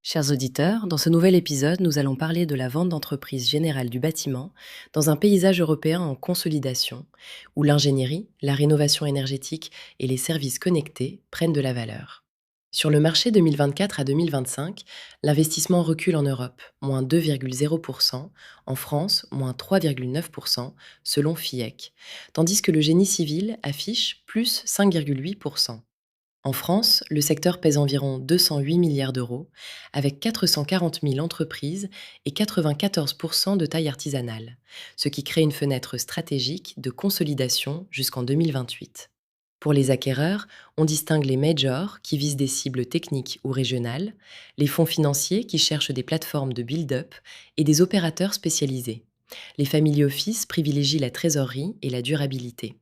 Chers auditeurs, dans ce nouvel épisode, nous allons parler de la vente d'entreprise générale du bâtiment dans un paysage européen en consolidation, où l'ingénierie, la rénovation énergétique et les services connectés prennent de la valeur. Sur le marché 2024 à 2025, l'investissement recule en Europe, moins 2,0%, en France, moins 3,9% selon FIEC, tandis que le génie civil affiche plus 5,8%. En France, le secteur pèse environ 208 milliards d'euros, avec 440 000 entreprises et 94% de taille artisanale, ce qui crée une fenêtre stratégique de consolidation jusqu'en 2028. Pour les acquéreurs, on distingue les majors qui visent des cibles techniques ou régionales, les fonds financiers qui cherchent des plateformes de build-up et des opérateurs spécialisés. Les family office privilégient la trésorerie et la durabilité.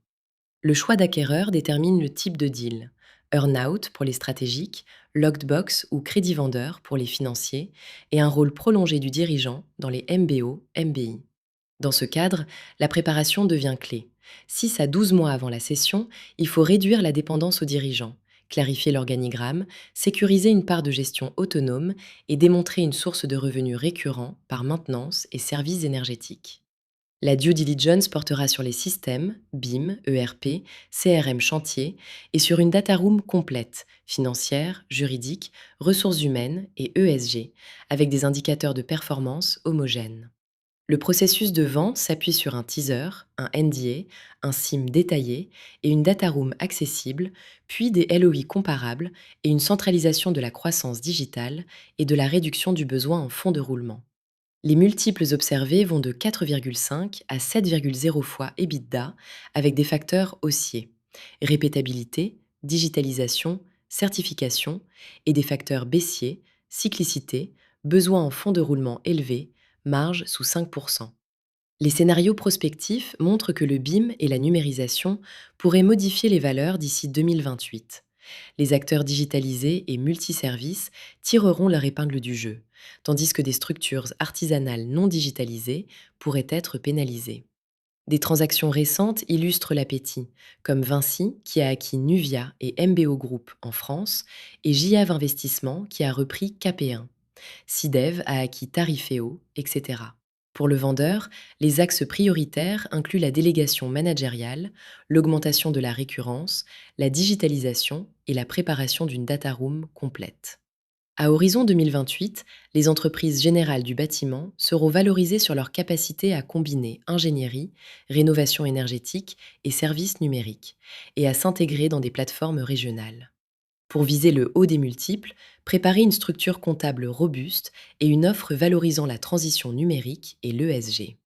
Le choix d'acquéreur détermine le type de deal. Earn-out pour les stratégiques, locked box ou crédit vendeur pour les financiers, et un rôle prolongé du dirigeant dans les MBO, MBI. Dans ce cadre, la préparation devient clé. 6 à 12 mois avant la session, il faut réduire la dépendance aux dirigeants, clarifier l'organigramme, sécuriser une part de gestion autonome et démontrer une source de revenus récurrents par maintenance et services énergétiques. La due diligence portera sur les systèmes, BIM, ERP, CRM chantier, et sur une data room complète, financière, juridique, ressources humaines et ESG, avec des indicateurs de performance homogènes. Le processus de vente s'appuie sur un teaser, un NDA, un SIM détaillé et une data room accessible, puis des LOI comparables et une centralisation de la croissance digitale et de la réduction du besoin en fonds de roulement. Les multiples observés vont de 4,5 à 7,0 fois EBITDA avec des facteurs haussiers. Répétabilité, digitalisation, certification et des facteurs baissiers, cyclicité, besoin en fonds de roulement élevé, marge sous 5%. Les scénarios prospectifs montrent que le BIM et la numérisation pourraient modifier les valeurs d'ici 2028. Les acteurs digitalisés et multiservices tireront leur épingle du jeu, tandis que des structures artisanales non digitalisées pourraient être pénalisées. Des transactions récentes illustrent l'appétit, comme Vinci qui a acquis Nuvia et MBO Group en France et JAV Investissement qui a repris KP1. SIDEV a acquis Tarifeo, etc. Pour le vendeur, les axes prioritaires incluent la délégation managériale, l'augmentation de la récurrence, la digitalisation et la préparation d'une data room complète. À horizon 2028, les entreprises générales du bâtiment seront valorisées sur leur capacité à combiner ingénierie, rénovation énergétique et services numériques, et à s'intégrer dans des plateformes régionales. Pour viser le haut des multiples, préparez une structure comptable robuste et une offre valorisant la transition numérique et l'ESG.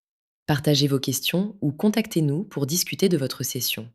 Partagez vos questions ou contactez-nous pour discuter de votre session.